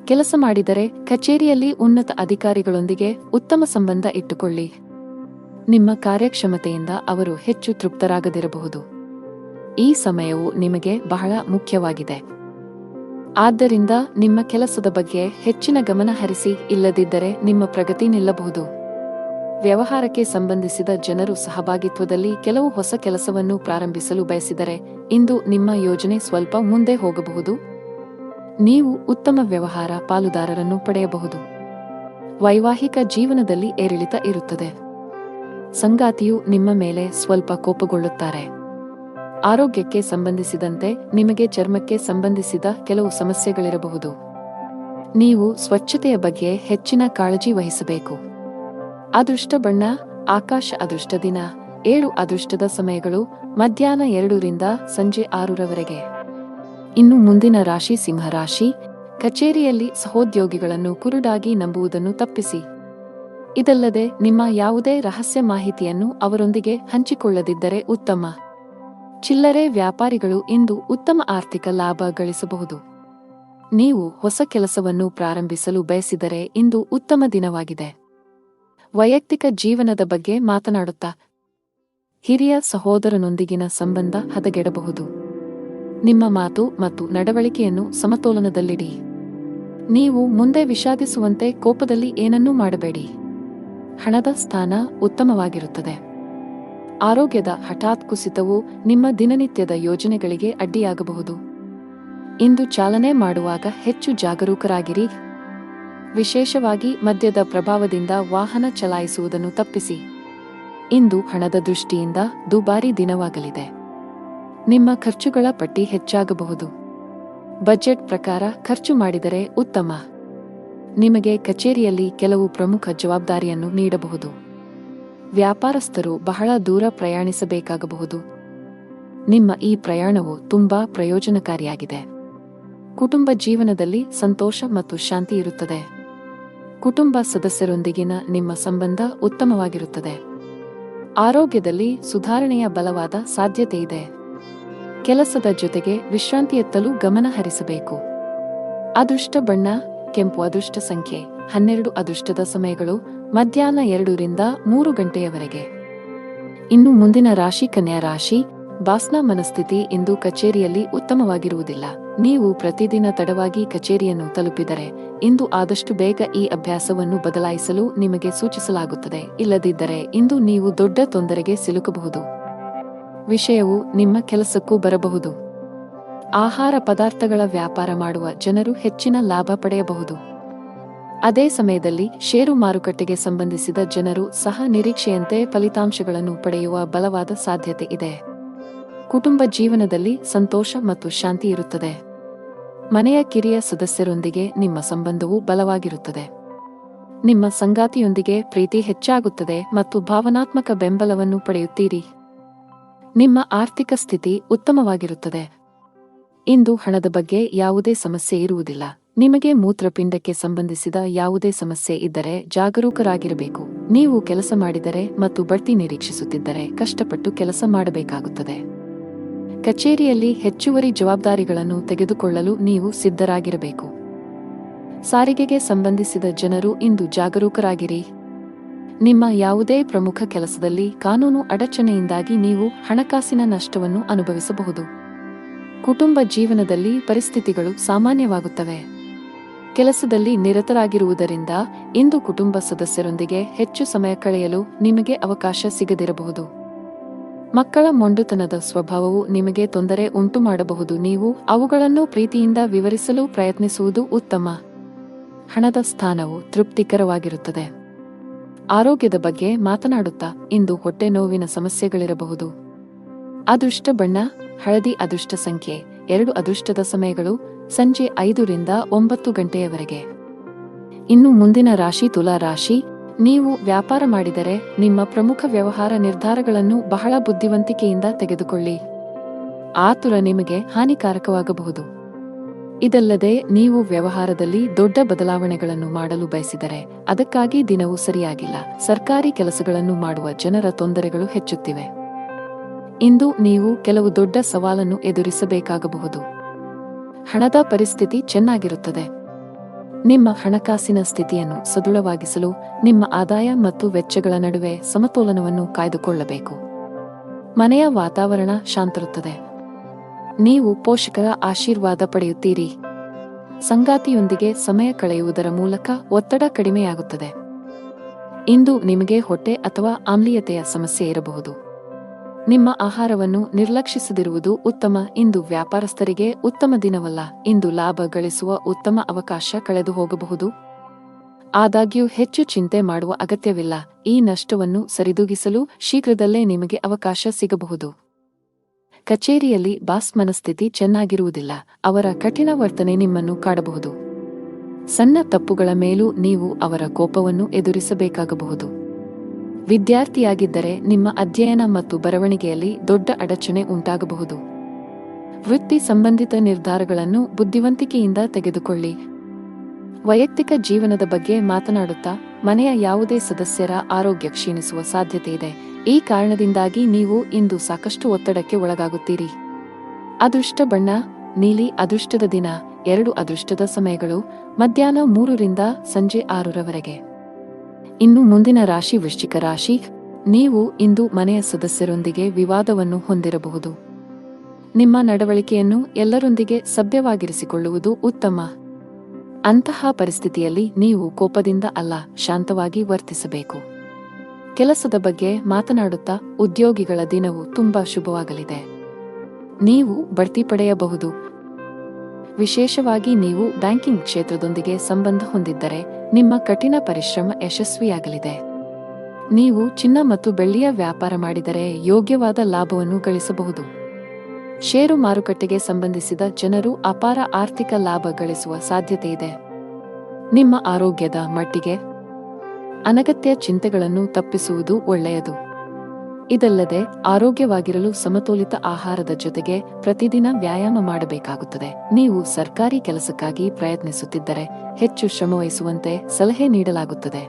ಕೆಲಸ ಮಾಡಿದರೆ ಕಚೇರಿಯಲ್ಲಿ ಉನ್ನತ ಅಧಿಕಾರಿಗಳೊಂದಿಗೆ ಉತ್ತಮ ಸಂಬಂಧ ಇಟ್ಟುಕೊಳ್ಳಿ. ನಿಮ್ಮ ಕಾರ್ಯಕ್ಷಮತೆಯಿಂದ ಅವರು ಹೆಚ್ಚು ತೃಪ್ತರಾಗದಿರಬಹುದು. ಈ ಸಮಯವು ನಿಮಗೆ ಬಹಳ ಮುಖ್ಯವಾಗಿದೆ. ಆದ್ದರಿಂದ ನಿಮ್ಮ ಕೆಲಸದ ಬಗ್ಗೆ ಹೆಚ್ಚಿನ ಗಮನ ಹರಿಸಿ, ಇಲ್ಲದಿದ್ದರೆ ನಿಮ್ಮ ಪ್ರಗತಿ ನಿಲ್ಲಬಹುದು. ವ್ಯವಹಾರಕ್ಕೆ ಸಂಬಂಧಿಸಿದ ಜನರು ಸಹಭಾಗಿತ್ವದಲ್ಲಿ ಕೆಲವು ಹೊಸ ಕೆಲಸವನ್ನು ಪ್ರಾರಂಭಿಸಲು ಬಯಸಿದರೆ ಇಂದು ನಿಮ್ಮ ಯೋಜನೆ ಸ್ವಲ್ಪ ಮುಂದೆ ಹೋಗಬಹುದು. ನೀವು ಉತ್ತಮ ವ್ಯವಹಾರ ಪಾಲುದಾರರನ್ನು ಪಡೆಯಬಹುದು. ವೈವಾಹಿಕ ಜೀವನದಲ್ಲಿ ಏರಿಳಿತ ಇರುತ್ತದೆ. ಸಂಗಾತಿಯು ನಿಮ್ಮ ಮೇಲೆ ಸ್ವಲ್ಪ ಕೋಪಗೊಳ್ಳುತ್ತಾರೆ. ಆರೋಗ್ಯಕ್ಕೆ ಸಂಬಂಧಿಸಿದಂತೆ ನಿಮಗೆ ಚರ್ಮಕ್ಕೆ ಸಂಬಂಧಿಸಿದ ಕೆಲವು ಸಮಸ್ಯೆಗಳಿರಬಹುದು. ನೀವು ಸ್ವಚ್ಛತೆಯ ಬಗ್ಗೆ ಹೆಚ್ಚಿನ ಕಾಳಜಿ ವಹಿಸಬೇಕು. ಅದೃಷ್ಟ ಬಣ್ಣ ಆಕಾಶ. ಅದೃಷ್ಟ ದಿನ 7. ಅದೃಷ್ಟದ ಸಮಯಗಳು ಮಧ್ಯಾಹ್ನ 2 ರಿಂದ ಸಂಜೆ 6 ರವರೆಗೆ. ಇನ್ನು ಮುಂದಿನ ರಾಶಿ ಸಿಂಹರಾಶಿ. ಕಚೇರಿಯಲ್ಲಿ ಸಹೋದ್ಯೋಗಿಗಳನ್ನು ಕುರುಡಾಗಿ ನಂಬುವುದನ್ನು ತಪ್ಪಿಸಿ. ಇದಲ್ಲದೆ ನಿಮ್ಮ ಯಾವುದೇ ರಹಸ್ಯ ಮಾಹಿತಿಯನ್ನು ಅವರೊಂದಿಗೆ ಹಂಚಿಕೊಳ್ಳದಿದ್ದರೆ ಉತ್ತಮ. ಚಿಲ್ಲರೆ ವ್ಯಾಪಾರಿಗಳು ಇಂದು ಉತ್ತಮ ಆರ್ಥಿಕ ಲಾಭ ಗಳಿಸಬಹುದು. ನೀವು ಹೊಸ ಕೆಲಸವನ್ನು ಪ್ರಾರಂಭಿಸಲು ಬಯಸಿದರೆ ಇಂದು ಉತ್ತಮ ದಿನವಾಗಿದೆ. ವೈಯಕ್ತಿಕ ಜೀವನದ ಬಗ್ಗೆ ಮಾತನಾಡುತ್ತಾ ಹಿರಿಯ ಸಹೋದರನೊಂದಿಗಿನ ಸಂಬಂಧ ಹದಗೆಡಬಹುದು. ನಿಮ್ಮ ಮಾತು ಮತ್ತು ನಡವಳಿಕೆಯನ್ನು ಸಮತೋಲನದಲ್ಲಿಡಿ. ನೀವು ಮುಂದೆ ವಿಷಾದಿಸುವಂತೆ ಕೋಪದಲ್ಲಿ ಏನನ್ನೂ ಮಾಡಬೇಡಿ. ಹಣದ ಸ್ಥಾನ ಉತ್ತಮವಾಗಿರುತ್ತದೆ. ಆರೋಗ್ಯದ ಹಠಾತ್ ಕುಸಿತವು ನಿಮ್ಮ ದಿನನಿತ್ಯದ ಯೋಜನೆಗಳಿಗೆ ಅಡ್ಡಿಯಾಗಬಹುದು. ಇಂದು ಚಾಲನೆ ಮಾಡುವಾಗ ಹೆಚ್ಚು ಜಾಗರೂಕರಾಗಿರಿ. ವಿಶೇಷವಾಗಿ ಮದ್ಯದ ಪ್ರಭಾವದಿಂದ ವಾಹನ ಚಲಾಯಿಸುವುದನ್ನು ತಪ್ಪಿಸಿ. ಇಂದು ಹಣದ ದೃಷ್ಟಿಯಿಂದ ದುಬಾರಿ ದಿನವಾಗಲಿದೆ. ನಿಮ್ಮ ಖರ್ಚುಗಳ ಪಟ್ಟಿ ಹೆಚ್ಚಾಗಬಹುದು. ಬಜೆಟ್ ಪ್ರಕಾರ ಖರ್ಚು ಮಾಡಿದರೆ ಉತ್ತಮ. ನಿಮಗೆ ಕಚೇರಿಯಲ್ಲಿ ಕೆಲವು ಪ್ರಮುಖ ಜವಾಬ್ದಾರಿಯನ್ನು ನೀಡಬಹುದು. ವ್ಯಾಪಾರಸ್ಥರು ಬಹಳ ದೂರ ಪ್ರಯಾಣಿಸಬೇಕಾಗಬಹುದು. ನಿಮ್ಮ ಈ ಪ್ರಯಾಣವು ತುಂಬಾ ಪ್ರಯೋಜನಕಾರಿಯಾಗಿದೆ. ಕುಟುಂಬ ಜೀವನದಲ್ಲಿ ಸಂತೋಷ ಮತ್ತು ಶಾಂತಿ ಇರುತ್ತದೆ. ಕುಟುಂಬ ಸದಸ್ಯರೊಂದಿಗಿನ ನಿಮ್ಮ ಸಂಬಂಧ ಉತ್ತಮವಾಗಿರುತ್ತದೆ. ಆರೋಗ್ಯದಲ್ಲಿ ಸುಧಾರಣೆಯ ಬಲವಾದ ಸಾಧ್ಯತೆ ಇದೆ. ಕೆಲಸದ ಜೊತೆಗೆ ವಿಶ್ರಾಂತಿಯತ್ತಲೂ ಗಮನ ಹರಿಸಬೇಕು. ಅದೃಷ್ಟ ಬಣ್ಣ ಕೆಂಪು. ಅದೃಷ್ಟ ಸಂಖ್ಯೆ 12. ಅದೃಷ್ಟದ ಸಮಯಗಳು ಮಧ್ಯಾಹ್ನ 2 ರಿಂದ 3 ಗಂಟೆಯವರೆಗೆ. ಇನ್ನು ಮುಂದಿನ ರಾಶಿ ಕನ್ಯಾ ರಾಶಿ. ಬಾಸ್ನ ಮನಸ್ಥಿತಿ ಇಂದು ಕಚೇರಿಯಲ್ಲಿ ಉತ್ತಮವಾಗಿರುವುದಿಲ್ಲ. ನೀವು ಪ್ರತಿದಿನ ತಡವಾಗಿ ಕಚೇರಿಯನ್ನು ತಲುಪಿದರೆ ಇಂದು ಆದಷ್ಟು ಬೇಗ ಈ ಅಭ್ಯಾಸವನ್ನು ಬದಲಾಯಿಸಲು ನಿಮಗೆ ಸೂಚಿಸಲಾಗುತ್ತದೆ. ಇಲ್ಲದಿದ್ದರೆ ಇಂದು ನೀವು ದೊಡ್ಡ ತೊಂದರೆಗೆ ಸಿಲುಕಬಹುದು. ವಿಷಯವು ನಿಮ್ಮ ಕೆಲಸಕ್ಕೂ ಬರಬಹುದು. ಆಹಾರ ಪದಾರ್ಥಗಳ ವ್ಯಾಪಾರ ಮಾಡುವ ಜನರು ಹೆಚ್ಚಿನ ಲಾಭ ಪಡೆಯಬಹುದು. ಅದೇ ಸಮಯದಲ್ಲಿ ಷೇರು ಮಾರುಕಟ್ಟೆಗೆ ಸಂಬಂಧಿಸಿದ ಜನರು ಸಹ ನಿರೀಕ್ಷೆಯಂತೆ ಫಲಿತಾಂಶಗಳನ್ನು ಪಡೆಯುವ ಬಲವಾದ ಸಾಧ್ಯತೆ ಇದೆ. ಕುಟುಂಬ ಜೀವನದಲ್ಲಿ ಸಂತೋಷ ಮತ್ತು ಶಾಂತಿ ಇರುತ್ತದೆ. ಮನೆಯ ಕಿರಿಯ ಸದಸ್ಯರೊಂದಿಗೆ ನಿಮ್ಮ ಸಂಬಂಧವು ಬಲವಾಗಿರುತ್ತದೆ. ನಿಮ್ಮ ಸಂಗಾತಿಯೊಂದಿಗೆ ಪ್ರೀತಿ ಹೆಚ್ಚಾಗುತ್ತದೆ ಮತ್ತು ಭಾವನಾತ್ಮಕ ಬೆಂಬಲವನ್ನು ಪಡೆಯುತ್ತೀರಿ. ನಿಮ್ಮ ಆರ್ಥಿಕ ಸ್ಥಿತಿ ಉತ್ತಮವಾಗಿರುತ್ತದೆ. ಇಂದು ಹಣದ ಬಗ್ಗೆ ಯಾವುದೇ ಸಮಸ್ಯೆ ಇರುವುದಿಲ್ಲ. ನಿಮಗೆ ಮೂತ್ರಪಿಂಡಕ್ಕೆ ಸಂಬಂಧಿಸಿದ ಯಾವುದೇ ಸಮಸ್ಯೆ ಇದ್ದರೆ ಜಾಗರೂಕರಾಗಿರಬೇಕು. ನೀವು ಕೆಲಸ ಮಾಡಿದರೆ ಮತ್ತು ಬಡ್ತಿ ನಿರೀಕ್ಷಿಸುತ್ತಿದ್ದರೆ ಕಷ್ಟಪಟ್ಟು ಕೆಲಸ ಮಾಡಬೇಕಾಗುತ್ತದೆ. ಕಚೇರಿಯಲ್ಲಿ ಹೆಚ್ಚುವರಿ ಜವಾಬ್ದಾರಿಗಳನ್ನು ತೆಗೆದುಕೊಳ್ಳಲು ನೀವು ಸಿದ್ಧರಾಗಿರಬೇಕು. ಸಾರಿಗೆಗೆ ಸಂಬಂಧಿಸಿದ ಜನರು ಇಂದು ಜಾಗರೂಕರಾಗಿರಿ. ನಿಮ್ಮ ಯಾವುದೇ ಪ್ರಮುಖ ಕೆಲಸದಲ್ಲಿ ಕಾನೂನು ಅಡಚಣೆಯಿಂದಾಗಿ ನೀವು ಹಣಕಾಸಿನ ನಷ್ಟವನ್ನು ಅನುಭವಿಸಬಹುದು. ಕುಟುಂಬ ಜೀವನದಲ್ಲಿ ಪರಿಸ್ಥಿತಿಗಳು ಸಾಮಾನ್ಯವಾಗುತ್ತವೆ. ಕೆಲಸದಲ್ಲಿ ನಿರತರಾಗಿರುವುದರಿಂದ ಇಂದು ಕುಟುಂಬ ಸದಸ್ಯರೊಂದಿಗೆ ಹೆಚ್ಚು ಸಮಯ ಕಳೆಯಲು ನಿಮಗೆ ಅವಕಾಶ ಸಿಗದಿರಬಹುದು. ಮಕ್ಕಳ ಮೊಂಡುತನದ ಸ್ವಭಾವವು ನಿಮಗೆ ತೊಂದರೆ ಉಂಟುಮಾಡಬಹುದು. ನೀವು ಅವುಗಳನ್ನು ಪ್ರೀತಿಯಿಂದ ವಿವರಿಸಲು ಪ್ರಯತ್ನಿಸುವುದು ಉತ್ತಮ. ಹಣದ ಸ್ಥಾನವು ತೃಪ್ತಿಕರವಾಗಿರುತ್ತದೆ. ಆರೋಗ್ಯದ ಬಗ್ಗೆ ಮಾತನಾಡುತ್ತಾ ಇಂದು ಹೊಟ್ಟೆ ನೋವಿನ ಸಮಸ್ಯೆಗಳಿರಬಹುದು. ಅದೃಷ್ಟ ಬಣ್ಣ ಹಳದಿ. ಅದೃಷ್ಟ ಸಂಖ್ಯೆ 2. ಅದೃಷ್ಟದ ಸಮಯಗಳು ಸಂಜೆ 5 ರಿಂದ 9 ಗಂಟೆಯವರೆಗೆ. ಇನ್ನು ಮುಂದಿನ ರಾಶಿ ತುಲಾ ರಾಶಿ. ನೀವು ವ್ಯಾಪಾರ ಮಾಡಿದರೆ ನಿಮ್ಮ ಪ್ರಮುಖ ವ್ಯವಹಾರ ನಿರ್ಧಾರಗಳನ್ನು ಬಹಳ ಬುದ್ಧಿವಂತಿಕೆಯಿಂದ ತೆಗೆದುಕೊಳ್ಳಿ. ಆತುರ ನಿಮಗೆ ಹಾನಿಕಾರಕವಾಗಬಹುದು. ಇದಲ್ಲದೆ ನೀವು ವ್ಯವಹಾರದಲ್ಲಿ ದೊಡ್ಡ ಬದಲಾವಣೆಗಳನ್ನು ಮಾಡಲು ಬಯಸಿದರೆ ಅದಕ್ಕಾಗಿ ದಿನವೂ ಸರಿಯಾಗಿಲ್ಲ. ಸರ್ಕಾರಿ ಕೆಲಸಗಳನ್ನು ಮಾಡುವ ಜನರ ತೊಂದರೆಗಳು ಹೆಚ್ಚುತ್ತಿವೆ. ಇಂದು ನೀವು ಕೆಲವು ದೊಡ್ಡ ಸವಾಲನ್ನು ಎದುರಿಸಬೇಕಾಗಬಹುದು. ಹಣದ ಪರಿಸ್ಥಿತಿ ಚೆನ್ನಾಗಿರುತ್ತದೆ. ನಿಮ್ಮ ಹಣಕಾಸಿನ ಸ್ಥಿತಿಯನ್ನು ಸದೃಢವಾಗಿಸಲು ನಿಮ್ಮ ಆದಾಯ ಮತ್ತು ವೆಚ್ಚಗಳ ನಡುವೆ ಸಮತೋಲನವನ್ನು ಕಾಯ್ದುಕೊಳ್ಳಬೇಕು. ಮನೆಯ ವಾತಾವರಣ ಶಾಂತಿರುತ್ತದೆ. ನೀವು ಪೋಷಕರ ಆಶೀರ್ವಾದ ಪಡೆಯುತ್ತೀರಿ. ಸಂಗಾತಿಯೊಂದಿಗೆ ಸಮಯ ಕಳೆಯುವುದರ ಮೂಲಕ ಒತ್ತಡ ಕಡಿಮೆಯಾಗುತ್ತದೆ. ಇಂದು ನಿಮಗೆ ಹೊಟ್ಟೆ ಅಥವಾ ಆಮ್ಲೀಯತೆಯ ಸಮಸ್ಯೆ ಇರಬಹುದು. ನಿಮ್ಮ ಆಹಾರವನ್ನು ನಿರ್ಲಕ್ಷಿಸದಿರುವುದು ಉತ್ತಮ. ಇಂದು ವ್ಯಾಪಾರಸ್ಥರಿಗೆ ಉತ್ತಮ ದಿನವಲ್ಲ. ಇಂದು ಲಾಭ ಗಳಿಸುವ ಉತ್ತಮ ಅವಕಾಶ ಕಳೆದು ಹೋಗಬಹುದು. ಆದಾಗ್ಯೂ ಹೆಚ್ಚು ಚಿಂತೆ ಮಾಡುವ ಅಗತ್ಯವಿಲ್ಲ. ಈ ನಷ್ಟವನ್ನು ಸರಿದೂಗಿಸಲು ಶೀಘ್ರದಲ್ಲೇ ನಿಮಗೆ ಅವಕಾಶ ಸಿಗಬಹುದು. ಕಚೇರಿಯಲ್ಲಿ ಬಾಸ್ ಮನಸ್ಥಿತಿ ಚೆನ್ನಾಗಿರುವುದಿಲ್ಲ. ಅವರ ಕಠಿಣ ವರ್ತನೆ ನಿಮ್ಮನ್ನು ಕಾಡಬಹುದು. ಸಣ್ಣ ತಪ್ಪುಗಳ ಮೇಲೂ ನೀವು ಅವರ ಕೋಪವನ್ನು ಎದುರಿಸಬೇಕಾಗಬಹುದು. ವಿದ್ಯಾರ್ಥಿಯಾಗಿದ್ದರೆ ನಿಮ್ಮ ಅಧ್ಯಯನ ಮತ್ತು ಬರವಣಿಗೆಯಲ್ಲಿ ದೊಡ್ಡ ಅಡಚಣೆ ಉಂಟಾಗಬಹುದು. ವೃತ್ತಿ ಸಂಬಂಧಿತ ನಿರ್ಧಾರಗಳನ್ನು ಬುದ್ಧಿವಂತಿಕೆಯಿಂದ ತೆಗೆದುಕೊಳ್ಳಿ. ವೈಯಕ್ತಿಕ ಜೀವನದ ಬಗ್ಗೆ ಮಾತನಾಡುತ್ತಾ ಮನೆಯ ಯಾವುದೇ ಸದಸ್ಯರ ಆರೋಗ್ಯ ಕ್ಷೀಣಿಸುವ ಸಾಧ್ಯತೆಯಿದೆ. ಈ ಕಾರಣದಿಂದಾಗಿ ನೀವು ಇಂದು ಸಾಕಷ್ಟು ಒತ್ತಡಕ್ಕೆ ಒಳಗಾಗುತ್ತೀರಿ. ಅದೃಷ್ಟ ಬಣ್ಣ ನೀಲಿ. ಅದೃಷ್ಟದ ದಿನ 2. ಅದೃಷ್ಟದ ಸಮಯಗಳು ಮಧ್ಯಾಹ್ನ 3 ರಿಂದ ಸಂಜೆ 6 ರವರೆಗೆ. ಇನ್ನು ಮುಂದಿನ ರಾಶಿ ವೃಶ್ಚಿಕ ರಾಶಿ. ನೀವು ಇಂದು ಮನೆಯ ಸದಸ್ಯರೊಂದಿಗೆ ವಿವಾದವನ್ನು ಹೊಂದಿರಬಹುದು. ನಿಮ್ಮ ನಡವಳಿಕೆಯನ್ನು ಎಲ್ಲರೊಂದಿಗೆ ಸಭ್ಯವಾಗಿರಿಸಿಕೊಳ್ಳುವುದು ಉತ್ತಮ. ಅಂತಹ ಪರಿಸ್ಥಿತಿಯಲ್ಲಿ ನೀವು ಕೋಪದಿಂದ ಅಲ್ಲ, ಶಾಂತವಾಗಿ ವರ್ತಿಸಬೇಕು. ಕೆಲಸದ ಬಗ್ಗೆ ಮಾತನಾಡುತ್ತಾ ಉದ್ಯೋಗಿಗಳ ದಿನವು ತುಂಬಾ ಶುಭವಾಗಲಿದೆ. ನೀವು ಬಡ್ತಿ ಪಡೆಯಬಹುದು. ವಿಶೇಷವಾಗಿ ನೀವು ಬ್ಯಾಂಕಿಂಗ್ ಕ್ಷೇತ್ರದೊಂದಿಗೆ ಸಂಬಂಧ ಹೊಂದಿದ್ದರೆ ನಿಮ್ಮ ಕಠಿಣ ಪರಿಶ್ರಮ ಯಶಸ್ವಿಯಾಗಲಿದೆ. ನೀವು ಚಿನ್ನ ಮತ್ತು ಬೆಳ್ಳಿಯ ವ್ಯಾಪಾರ ಮಾಡಿದರೆ ಯೋಗ್ಯವಾದ ಲಾಭವನ್ನು ಗಳಿಸಬಹುದು. ಷೇರು ಮಾರುಕಟ್ಟೆಗೆ ಸಂಬಂಧಿಸಿದ ಜನರು ಅಪಾರ ಆರ್ಥಿಕ ಲಾಭ ಗಳಿಸುವ ಸಾಧ್ಯತೆಯಿದೆ. ನಿಮ್ಮ ಆರೋಗ್ಯದ ಮಟ್ಟಿಗೆ ಅನಗತ್ಯ ಚಿಂತೆಗಳನ್ನು ತಪ್ಪಿಸುವುದು ಒಳ್ಳೆಯದು. ಇದಲ್ಲದೆ ಆರೋಗ್ಯವಾಗಿರಲು ಸಮತೋಲಿತ ಆಹಾರದ ಜೊತೆಗೆ ಪ್ರತಿದಿನ ವ್ಯಾಯಾಮ ಮಾಡಬೇಕಾಗುತ್ತದೆ. ನೀವು ಸರ್ಕಾರಿ ಕೆಲಸಕ್ಕಾಗಿ ಪ್ರಯತ್ನಿಸುತ್ತಿದ್ದರೆ ಹೆಚ್ಚು ಶ್ರಮವಹಿಸುವಂತೆ ಸಲಹೆ ನೀಡಲಾಗುತ್ತದೆ.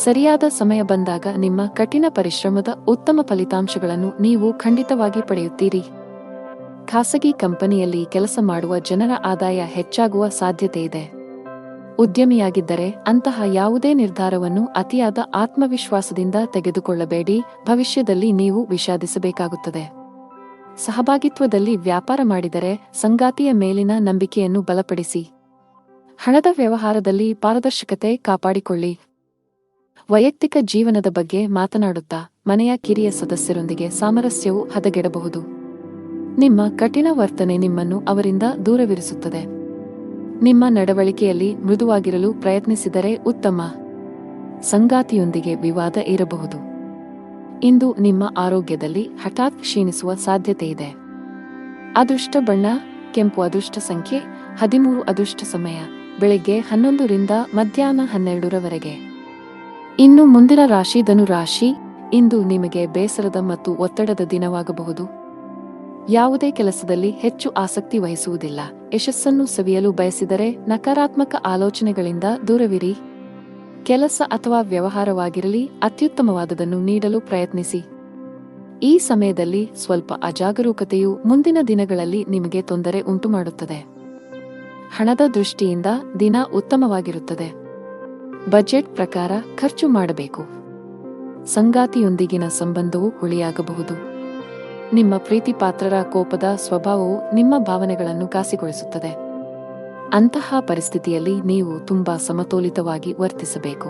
ಸರಿಯಾದ ಸಮಯ ಬಂದಾಗ ನಿಮ್ಮ ಕಠಿಣ ಪರಿಶ್ರಮದ ಉತ್ತಮ ಫಲಿತಾಂಶಗಳನ್ನು ನೀವು ಖಂಡಿತವಾಗಿ ಪಡೆಯುತ್ತೀರಿ. ಖಾಸಗಿ ಕಂಪನಿಯಲ್ಲಿ ಕೆಲಸ ಮಾಡುವ ಜನರ ಆದಾಯ ಹೆಚ್ಚಾಗುವ ಸಾಧ್ಯತೆಯಿದೆ. ಉದ್ಯಮಿಯಾಗಿದ್ದರೆ ಅಂತಹ ಯಾವುದೇ ನಿರ್ಧಾರವನ್ನು ಅತಿಯಾದ ಆತ್ಮವಿಶ್ವಾಸದಿಂದ ತೆಗೆದುಕೊಳ್ಳಬೇಡಿ. ಭವಿಷ್ಯದಲ್ಲಿ ನೀವು ವಿಷಾದಿಸಬೇಕಾಗುತ್ತದೆ. ಸಹಭಾಗಿತ್ವದಲ್ಲಿ ವ್ಯಾಪಾರ ಮಾಡಿದರೆ ಸಂಗಾತಿಯ ಮೇಲಿನ ನಂಬಿಕೆಯನ್ನು ಬಲಪಡಿಸಿ. ಹಣದ ವ್ಯವಹಾರದಲ್ಲಿ ಪಾರದರ್ಶಕತೆ ಕಾಪಾಡಿಕೊಳ್ಳಿ. ವೈಯಕ್ತಿಕ ಜೀವನದ ಬಗ್ಗೆ ಮಾತನಾಡುತ್ತಾ ಮನೆಯ ಕಿರಿಯ ಸದಸ್ಯರೊಂದಿಗೆ ಸಾಮರಸ್ಯವು ಹದಗೆಡಬಹುದು. ನಿಮ್ಮ ಕಠಿಣ ವರ್ತನೆ ನಿಮ್ಮನ್ನು ಅವರಿಂದ ದೂರವಿರಿಸುತ್ತದೆ. ನಿಮ್ಮ ನಡವಳಿಕೆಯಲ್ಲಿ ಮೃದುವಾಗಿರಲು ಪ್ರಯತ್ನಿಸಿದರೆ ಉತ್ತಮ. ಸಂಗಾತಿಯೊಂದಿಗೆ ವಿವಾದ ಇರಬಹುದು. ಇಂದು ನಿಮ್ಮ ಆರೋಗ್ಯದಲ್ಲಿ ಹಠಾತ್ ಕ್ಷೀಣಿಸುವ ಸಾಧ್ಯತೆಯಿದೆ. ಅದೃಷ್ಟ ಬಣ್ಣ ಕೆಂಪು. ಅದೃಷ್ಟ ಸಂಖ್ಯೆ 13. ಅದೃಷ್ಟ ಸಮಯ ಬೆಳಗ್ಗೆ 11 ರಿಂದ ಮಧ್ಯಾಹ್ನ 12ರವರೆಗೆ. ಇನ್ನು ಮುಂದಿನ ರಾಶಿ ಧನು ರಾಶಿ. ಇಂದು ನಿಮಗೆ ಬೇಸರದ ಮತ್ತು ಒತ್ತಡದ ದಿನವಾಗಬಹುದು. ಯಾವುದೇ ಕೆಲಸದಲ್ಲಿ ಹೆಚ್ಚು ಆಸಕ್ತಿ ವಹಿಸುವುದಿಲ್ಲ. ಯಶಸ್ಸನ್ನು ಸವಿಯಲು ಬಯಸಿದರೆ ನಕಾರಾತ್ಮಕ ಆಲೋಚನೆಗಳಿಂದ ದೂರವಿರಿ. ಕೆಲಸ ಅಥವಾ ವ್ಯವಹಾರವಾಗಿರಲಿ ಅತ್ಯುತ್ತಮವಾದದನ್ನು ನೀಡಲು ಪ್ರಯತ್ನಿಸಿ. ಈ ಸಮಯದಲ್ಲಿ ಸ್ವಲ್ಪ ಅಜಾಗರೂಕತೆಯು ಮುಂದಿನ ದಿನಗಳಲ್ಲಿ ನಿಮಗೆ ತೊಂದರೆ ಉಂಟುಮಾಡುತ್ತದೆ. ಹಣದ ದೃಷ್ಟಿಯಿಂದ ದಿನ ಉತ್ತಮವಾಗಿರುತ್ತದೆ. ಬಜೆಟ್ ಪ್ರಕಾರ ಖರ್ಚು ಮಾಡಬೇಕು. ಸಂಗಾತಿಯೊಂದಿಗಿನ ಸಂಬಂಧವು ಹುಳಿಯಾಗಬಹುದು. ನಿಮ್ಮ ಪ್ರೀತಿಪಾತ್ರರ ಕೋಪದ ಸ್ವಭಾವವು ನಿಮ್ಮ ಭಾವನೆಗಳನ್ನು ಘಾಸಿಗೊಳಿಸುತ್ತದೆ. ಅಂತಹ ಪರಿಸ್ಥಿತಿಯಲ್ಲಿ ನೀವು ತುಂಬಾ ಸಮತೋಲಿತವಾಗಿ ವರ್ತಿಸಬೇಕು.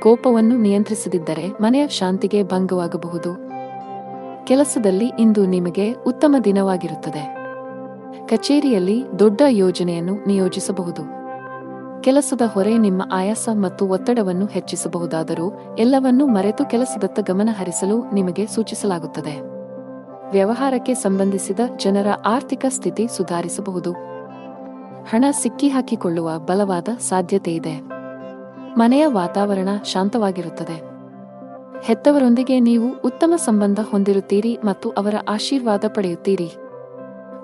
ಕೋಪವನ್ನು ನಿಯಂತ್ರಿಸದಿದ್ದರೆ ಮನೆಯ ಶಾಂತಿಗೆ ಭಂಗವಾಗಬಹುದು. ಕೆಲಸದಲ್ಲಿ ಇಂದು ನಿಮಗೆ ಉತ್ತಮ ದಿನವಾಗಿರುತ್ತದೆ. ಕಚೇರಿಯಲ್ಲಿ ದೊಡ್ಡ ಯೋಜನೆಯನ್ನು ನಿಯೋಜಿಸಬಹುದು. ಕೆಲಸದ ಹೊರೆ ನಿಮ್ಮ ಆಯಾಸ ಮತ್ತು ಒತ್ತಡವನ್ನು ಹೆಚ್ಚಿಸಬಹುದಾದರೂ ಎಲ್ಲವನ್ನೂ ಮರೆತು ಕೆಲಸದತ್ತ ಗಮನ ಹರಿಸಲು ನಿಮಗೆ ಸೂಚಿಸಲಾಗುತ್ತದೆ. ವ್ಯವಹಾರಕ್ಕೆ ಸಂಬಂಧಿಸಿದ ಜನರ ಆರ್ಥಿಕ ಸ್ಥಿತಿ ಸುಧಾರಿಸಬಹುದು. ಹಣ ಸಿಕ್ಕಿಹಾಕಿಕೊಳ್ಳುವ ಬಲವಾದ ಸಾಧ್ಯತೆಯಿದೆ. ಮನೆಯ ವಾತಾವರಣ ಶಾಂತವಾಗಿರುತ್ತದೆ. ಹೆತ್ತವರೊಂದಿಗೆ ನೀವು ಉತ್ತಮ ಸಂಬಂಧ ಹೊಂದಿರುತ್ತೀರಿ ಮತ್ತು ಅವರ ಆಶೀರ್ವಾದ ಪಡೆಯುತ್ತೀರಿ.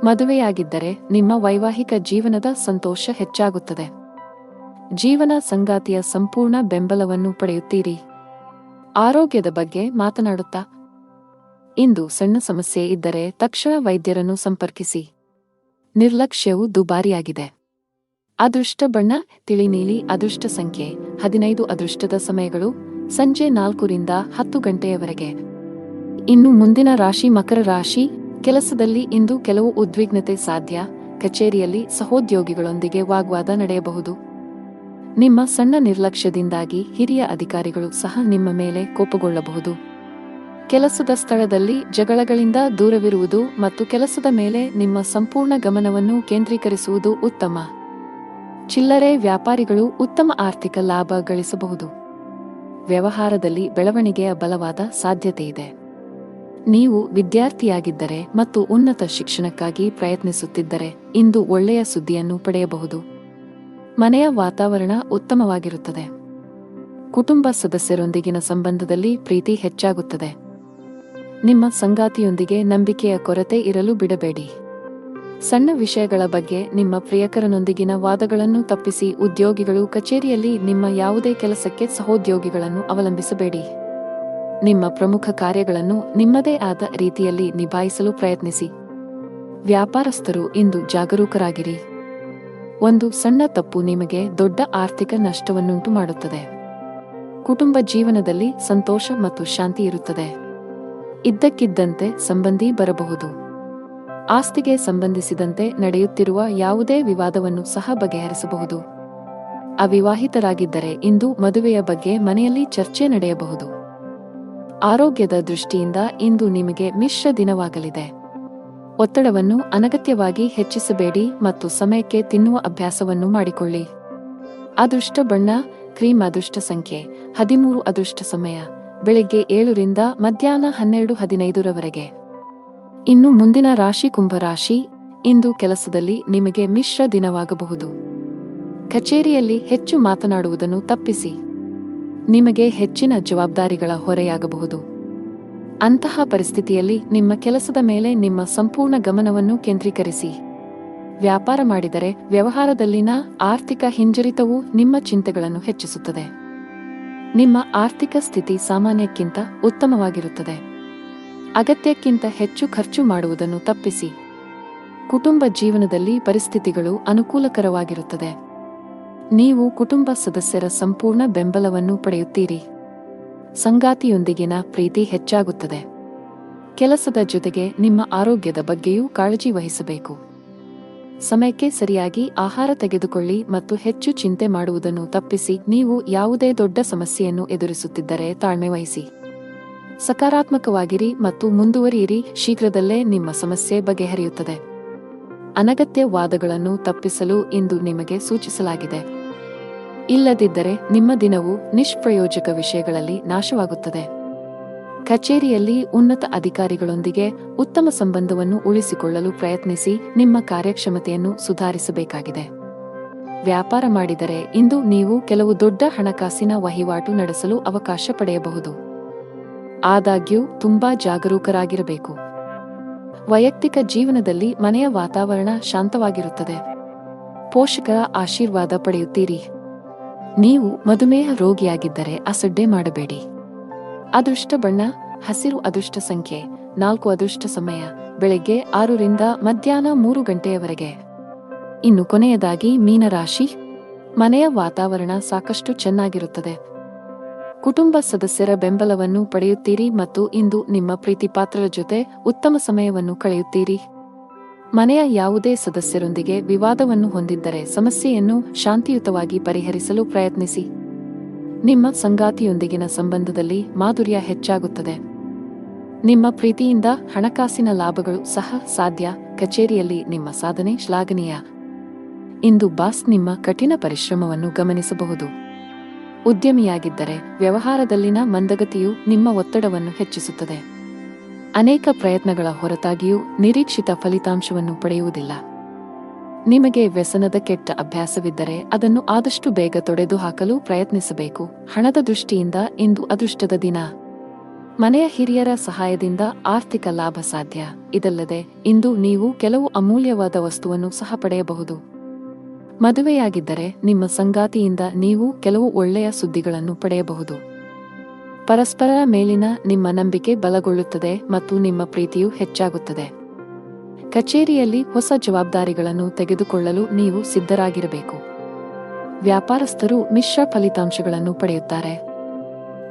ಮದುವೆಯಾಗಿದ್ದರೆ ನಿಮ್ಮ ವೈವಾಹಿಕ ಜೀವನದ ಸಂತೋಷ ಹೆಚ್ಚಾಗುತ್ತದೆ. ಜೀವನ ಸಂಗಾತಿಯ ಸಂಪೂರ್ಣ ಬೆಂಬಲವನ್ನು ಪಡೆಯುತ್ತೀರಿ. ಆರೋಗ್ಯದ ಬಗ್ಗೆ ಮಾತನಾಡುತ್ತಾ ಇಂದು ಸಣ್ಣ ಸಮಸ್ಯೆ ಇದ್ದರೆ ತಕ್ಷಣ ವೈದ್ಯರನ್ನು ಸಂಪರ್ಕಿಸಿ. ನಿರ್ಲಕ್ಷ್ಯವು ದುಬಾರಿಯಾಗಿದೆ. ಅದೃಷ್ಟ ಬಣ್ಣ ತಿಳಿ ನೀಲಿ. ಅದೃಷ್ಟ ಸಂಖ್ಯೆ 15. ಅದೃಷ್ಟದ ಸಮಯಗಳು ಸಂಜೆ 4 ರಿಂದ 10 ಗಂಟೆಯವರೆಗೆ. ಇನ್ನು ಮುಂದಿನ ರಾಶಿ ಮಕರ ರಾಶಿ. ಕೆಲಸದಲ್ಲಿ ಇಂದು ಕೆಲವು ಉದ್ವಿಗ್ನತೆ ಸಾಧ್ಯ. ಕಚೇರಿಯಲ್ಲಿ ಸಹೋದ್ಯೋಗಿಗಳೊಂದಿಗೆ ವಾಗ್ವಾದ ನಡೆಯಬಹುದು. ನಿಮ್ಮ ಸಣ್ಣ ನಿರ್ಲಕ್ಷ್ಯದಿಂದಾಗಿ ಹಿರಿಯ ಅಧಿಕಾರಿಗಳು ಸಹ ನಿಮ್ಮ ಮೇಲೆ ಕೋಪಗೊಳ್ಳಬಹುದು. ಕೆಲಸದ ಸ್ಥಳದಲ್ಲಿ ಜಗಳಗಳಿಂದ ದೂರವಿರುವುದು ಮತ್ತು ಕೆಲಸದ ಮೇಲೆ ನಿಮ್ಮ ಸಂಪೂರ್ಣ ಗಮನವನ್ನು ಕೇಂದ್ರೀಕರಿಸುವುದು ಉತ್ತಮ. ಚಿಲ್ಲರೆ ವ್ಯಾಪಾರಿಗಳು ಉತ್ತಮ ಆರ್ಥಿಕ ಲಾಭ ಗಳಿಸಬಹುದು. ವ್ಯವಹಾರದಲ್ಲಿ ಬೆಳವಣಿಗೆಯ ಬಲವಾದ ಸಾಧ್ಯತೆಯಿದೆ. ನೀವು ವಿದ್ಯಾರ್ಥಿಯಾಗಿದ್ದರೆ ಮತ್ತು ಉನ್ನತ ಶಿಕ್ಷಣಕ್ಕಾಗಿ ಪ್ರಯತ್ನಿಸುತ್ತಿದ್ದರೆ ಇಂದು ಒಳ್ಳೆಯ ಸುದ್ದಿಯನ್ನು ಪಡೆಯಬಹುದು. ಮನೆಯ ವಾತಾವರಣ ಉತ್ತಮವಾಗಿರುತ್ತದೆ. ಕುಟುಂಬ ಸದಸ್ಯರೊಂದಿಗಿನ ಸಂಬಂಧದಲ್ಲಿ ಪ್ರೀತಿ ಹೆಚ್ಚಾಗುತ್ತದೆ. ನಿಮ್ಮ ಸಂಗಾತಿಯೊಂದಿಗೆ ನಂಬಿಕೆಯ ಕೊರತೆ ಇರಲು ಬಿಡಬೇಡಿ. ಸಣ್ಣ ವಿಷಯಗಳ ಬಗ್ಗೆ ನಿಮ್ಮ ಪ್ರಿಯಕರನೊಂದಿಗಿನ ವಾದಗಳನ್ನು ತಪ್ಪಿಸಿ. ಉದ್ಯೋಗಿಗಳು ಕಚೇರಿಯಲ್ಲಿ ನಿಮ್ಮ ಯಾವುದೇ ಕೆಲಸಕ್ಕೆ ಸಹೋದ್ಯೋಗಿಗಳನ್ನು ಅವಲಂಬಿಸಬೇಡಿ. ನಿಮ್ಮ ಪ್ರಮುಖ ಕಾರ್ಯಗಳನ್ನು ನಿಮ್ಮದೇ ಆದ ರೀತಿಯಲ್ಲಿ ನಿಭಾಯಿಸಲು ಪ್ರಯತ್ನಿಸಿ. ವ್ಯಾಪಾರಸ್ಥರು ಇಂದು ಜಾಗರೂಕರಾಗಿರಿ. ಒಂದು ಸಣ್ಣ ತಪ್ಪು ನಿಮಗೆ ದೊಡ್ಡ ಆರ್ಥಿಕ ನಷ್ಟವನ್ನುಂಟು ಮಾಡುತ್ತದೆ. ಕುಟುಂಬ ಜೀವನದಲ್ಲಿ ಸಂತೋಷ ಮತ್ತು ಶಾಂತಿ ಇರುತ್ತದೆ. ಇದ್ದಕ್ಕಿದ್ದಂತೆ ಸಂಬಂಧಿ ಬರಬಹುದು. ಆಸ್ತಿಗೆ ಸಂಬಂಧಿಸಿದಂತೆ ನಡೆಯುತ್ತಿರುವ ಯಾವುದೇ ವಿವಾದವನ್ನು ಸಹ ಬಗೆಹರಿಸಬಹುದು. ಅವಿವಾಹಿತರಾಗಿದ್ದರೆ ಇಂದು ಮದುವೆಯ ಬಗ್ಗೆ ಮನೆಯಲ್ಲಿ ಚರ್ಚೆ ನಡೆಯಬಹುದು. ಆರೋಗ್ಯದ ದೃಷ್ಟಿಯಿಂದ ಇಂದು ನಿಮಗೆ ಮಿಶ್ರ ದಿನವಾಗಲಿದೆ. ಒತ್ತಡವನ್ನು ಅನಗತ್ಯವಾಗಿ ಹೆಚ್ಚಿಸಬೇಡಿ ಮತ್ತು ಸಮಯಕ್ಕೆ ತಿನ್ನುವ ಅಭ್ಯಾಸವನ್ನು ಮಾಡಿಕೊಳ್ಳಿ. ಅದೃಷ್ಟ ಬಣ್ಣ ಕ್ರೀಮ್. ಅದೃಷ್ಟ ಸಂಖ್ಯೆ 13. ಅದೃಷ್ಟ ಸಮಯ ಬೆಳಿಗ್ಗೆ 7 ರಿಂದ ಮಧ್ಯಾಹ್ನ 12:15ರವರೆಗೆ. ಇನ್ನು ಮುಂದಿನ ರಾಶಿ ಕುಂಭರಾಶಿ. ಇಂದು ಕೆಲಸದಲ್ಲಿ ನಿಮಗೆ ಮಿಶ್ರ ದಿನವಾಗಬಹುದು. ಕಚೇರಿಯಲ್ಲಿ ಹೆಚ್ಚು ಮಾತನಾಡುವುದನ್ನು ತಪ್ಪಿಸಿ. ನಿಮಗೆ ಹೆಚ್ಚಿನ ಜವಾಬ್ದಾರಿಗಳ ಹೊರೆಯಾಗಬಹುದು. ಅಂತಹ ಪರಿಸ್ಥಿತಿಯಲ್ಲಿ ನಿಮ್ಮ ಕೆಲಸದ ಮೇಲೆ ನಿಮ್ಮ ಸಂಪೂರ್ಣ ಗಮನವನ್ನು ಕೇಂದ್ರೀಕರಿಸಿ. ವ್ಯಾಪಾರ ಮಾಡಿದರೆ ವ್ಯವಹಾರದಲ್ಲಿನ ಆರ್ಥಿಕ ಹಿಂಜರಿತವು ನಿಮ್ಮ ಚಿಂತೆಗಳನ್ನು ಹೆಚ್ಚಿಸುತ್ತದೆ. ನಿಮ್ಮ ಆರ್ಥಿಕ ಸ್ಥಿತಿ ಸಾಮಾನ್ಯಕ್ಕಿಂತ ಉತ್ತಮವಾಗಿರುತ್ತದೆ. ಅಗತ್ಯಕ್ಕಿಂತ ಹೆಚ್ಚು ಖರ್ಚು ಮಾಡುವುದನ್ನು ತಪ್ಪಿಸಿ. ಕುಟುಂಬ ಜೀವನದಲ್ಲಿ ಪರಿಸ್ಥಿತಿಗಳು ಅನುಕೂಲಕರವಾಗಿರುತ್ತದೆ. ನೀವು ಕುಟುಂಬ ಸದಸ್ಯರ ಸಂಪೂರ್ಣ ಬೆಂಬಲವನ್ನು ಪಡೆಯುತ್ತೀರಿ. ಸಂಗಾತಿಯೊಂದಿಗಿನ ಪ್ರೀತಿ ಹೆಚ್ಚಾಗುತ್ತದೆ. ಕೆಲಸದ ಜೊತೆಗೆ ನಿಮ್ಮ ಆರೋಗ್ಯದ ಬಗ್ಗೆಯೂ ಕಾಳಜಿ ವಹಿಸಬೇಕು. ಸಮಯಕ್ಕೆ ಸರಿಯಾಗಿ ಆಹಾರ ತೆಗೆದುಕೊಳ್ಳಿ ಮತ್ತು ಹೆಚ್ಚು ಚಿಂತೆ ಮಾಡುವುದನ್ನು ತಪ್ಪಿಸಿ. ನೀವು ಯಾವುದೇ ದೊಡ್ಡ ಸಮಸ್ಯೆಯನ್ನು ಎದುರಿಸುತ್ತಿದ್ದರೆ ತಾಳ್ಮೆ ವಹಿಸಿ. ಸಕಾರಾತ್ಮಕವಾಗಿರಿ ಮತ್ತು ಮುಂದುವರಿಯಿರಿ, ಶೀಘ್ರದಲ್ಲೇ ನಿಮ್ಮ ಸಮಸ್ಯೆ ಬಗೆಹರಿಯುತ್ತದೆ. ಅನಗತ್ಯ ವಾದಗಳನ್ನು ತಪ್ಪಿಸಲು ಇಂದು ನಿಮಗೆ ಸೂಚಿಸಲಾಗಿದೆ. ಇಲ್ಲದಿದ್ದರೆ ನಿಮ್ಮ ದಿನವು ನಿಷ್ಪ್ರಯೋಜಕ ವಿಷಯಗಳಲ್ಲಿ ನಾಶವಾಗುತ್ತದೆ. ಕಚೇರಿಯಲ್ಲಿ ಉನ್ನತ ಅಧಿಕಾರಿಗಳೊಂದಿಗೆ ಉತ್ತಮ ಸಂಬಂಧವನ್ನು ಉಳಿಸಿಕೊಳ್ಳಲು ಪ್ರಯತ್ನಿಸಿ, ನಿಮ್ಮ ಕಾರ್ಯಕ್ಷಮತೆಯನ್ನು ಸುಧಾರಿಸಬೇಕಾಗಿದೆ. ವ್ಯಾಪಾರ ಮಾಡಿದರೆ ಇಂದು ನೀವು ಕೆಲವು ದೊಡ್ಡ ಹಣಕಾಸಿನ ವಹಿವಾಟು ನಡೆಸಲು ಅವಕಾಶ ಪಡೆಯಬಹುದು. ಆದಾಗ್ಯೂ ತುಂಬಾ ಜಾಗರೂಕರಾಗಿರಬೇಕು. ವೈಯಕ್ತಿಕ ಜೀವನದಲ್ಲಿ ಮನೆಯ ವಾತಾವರಣ ಶಾಂತವಾಗಿರುತ್ತದೆ. ಪೋಷಕರ ಆಶೀರ್ವಾದ ಪಡೆಯುತ್ತೀರಿ. ನೀವು ಮಧುಮೇಹ ರೋಗಿಯಾಗಿದ್ದರೆ ಅಸಡ್ಡೆ ಮಾಡಬೇಡಿ. ಅದೃಷ್ಟ ಬಣ್ಣ ಹಸಿರು. ಅದೃಷ್ಟ ಸಂಖ್ಯೆ 4. ಅದೃಷ್ಟ ಸಮಯ ಬೆಳಗ್ಗೆ 6 ರಿಂದ ಮಧ್ಯಾಹ್ನ 3 ಗಂಟೆಯವರೆಗೆ. ಇನ್ನು ಕೊನೆಯದಾಗಿ ಮೀನರಾಶಿ. ಮನೆಯ ವಾತಾವರಣ ಸಾಕಷ್ಟು ಚೆನ್ನಾಗಿರುತ್ತದೆ. ಕುಟುಂಬ ಸದಸ್ಯರ ಬೆಂಬಲವನ್ನು ಪಡೆಯುತ್ತೀರಿ ಮತ್ತು ಇಂದು ನಿಮ್ಮ ಪ್ರೀತಿಪಾತ್ರರ ಜೊತೆ ಉತ್ತಮ ಸಮಯವನ್ನು ಕಳೆಯುತ್ತೀರಿ. ಮನೆಯ ಯಾವುದೇ ಸದಸ್ಯರೊಂದಿಗೆ ವಿವಾದವನ್ನು ಹೊಂದಿದ್ದರೆ ಸಮಸ್ಯೆಯನ್ನು ಶಾಂತಿಯುತವಾಗಿ ಪರಿಹರಿಸಲು ಪ್ರಯತ್ನಿಸಿ. ನಿಮ್ಮ ಸಂಗಾತಿಯೊಂದಿಗಿನ ಸಂಬಂಧದಲ್ಲಿ ಮಾಧುರ್ಯ ಹೆಚ್ಚಾಗುತ್ತದೆ. ನಿಮ್ಮ ಪ್ರೀತಿಯಿಂದ ಹಣಕಾಸಿನ ಲಾಭಗಳು ಸಹ ಸಾಧ್ಯ. ಕಚೇರಿಯಲ್ಲಿ ನಿಮ್ಮ ಸಾಧನೆ ಶ್ಲಾಘನೀಯ. ಇಂದು ಬಾಸ್ ನಿಮ್ಮ ಕಠಿಣ ಪರಿಶ್ರಮವನ್ನು ಗಮನಿಸಬಹುದು. ಉದ್ಯಮಿಯಾಗಿದ್ದರೆ ವ್ಯವಹಾರದಲ್ಲಿನ ಮಂದಗತಿಯು ನಿಮ್ಮ ಒತ್ತಡವನ್ನು ಹೆಚ್ಚಿಸುತ್ತದೆ. ಅನೇಕ ಪ್ರಯತ್ನಗಳ ಹೊರತಾಗಿಯೂ ನಿರೀಕ್ಷಿತ ಫಲಿತಾಂಶವನ್ನು ಪಡೆಯುವುದಿಲ್ಲ. ನಿಮಗೆ ವ್ಯಸನದ ಕೆಟ್ಟ ಅಭ್ಯಾಸವಿದ್ದರೆ ಅದನ್ನು ಆದಷ್ಟು ಬೇಗ ತೊಡೆದುಹಾಕಲು ಪ್ರಯತ್ನಿಸಬೇಕು. ಹಣದ ದೃಷ್ಟಿಯಿಂದ ಇಂದು ಅದೃಷ್ಟದ ದಿನ. ಮನೆಯ ಹಿರಿಯರ ಸಹಾಯದಿಂದ ಆರ್ಥಿಕ ಲಾಭ ಸಾಧ್ಯ. ಇದಲ್ಲದೆ ಇಂದು ನೀವು ಕೆಲವು ಅಮೂಲ್ಯವಾದ ವಸ್ತುವನ್ನು ಸಹ ಪಡೆಯಬಹುದು. ಮದುವೆಯಾಗಿದ್ದರೆ ನಿಮ್ಮ ಸಂಗಾತಿಯಿಂದ ನೀವು ಕೆಲವು ಒಳ್ಳೆಯ ಸುದ್ದಿಗಳನ್ನು ಪಡೆಯಬಹುದು. ಪರಸ್ಪರರ ಮೇಲಿನ ನಿಮ್ಮ ನಂಬಿಕೆ ಬಲಗೊಳ್ಳುತ್ತದೆ ಮತ್ತು ನಿಮ್ಮ ಪ್ರೀತಿಯು ಹೆಚ್ಚಾಗುತ್ತದೆ. ಕಚೇರಿಯಲ್ಲಿ ಹೊಸ ಜವಾಬ್ದಾರಿಗಳನ್ನು ತೆಗೆದುಕೊಳ್ಳಲು ನೀವು ಸಿದ್ಧರಾಗಿರಬೇಕು. ವ್ಯಾಪಾರಸ್ಥರು ಮಿಶ್ರ ಫಲಿತಾಂಶಗಳನ್ನು ಪಡೆಯುತ್ತಾರೆ.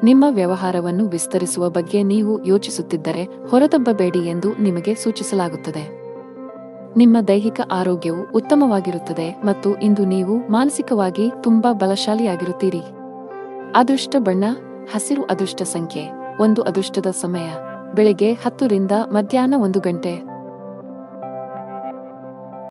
ನಿಮ್ಮ ವ್ಯವಹಾರವನ್ನು ವಿಸ್ತರಿಸುವ ಬಗ್ಗೆ ನೀವು ಯೋಚಿಸುತ್ತಿದ್ದರೆ ಹೊರದಬ್ಬಬೇಡಿ ಎಂದು ನಿಮಗೆ ಸೂಚಿಸಲಾಗುತ್ತದೆ. ನಿಮ್ಮ ದೈಹಿಕ ಆರೋಗ್ಯವು ಉತ್ತಮವಾಗಿರುತ್ತದೆ ಮತ್ತು ಇಂದು ನೀವು ಮಾನಸಿಕವಾಗಿ ತುಂಬಾ ಬಲಶಾಲಿಯಾಗಿರುತ್ತೀರಿ. ಅದೃಷ್ಟ ಬಣ್ಣ ಹಸಿರು. ಅದೃಷ್ಟ ಸಂಖ್ಯೆ 1. ಅದೃಷ್ಟದ ಸಮಯ ಬೆಳಗ್ಗೆ 10 ರಿಂದ ಮಧ್ಯಾಹ್ನ 1 ಗಂಟೆ.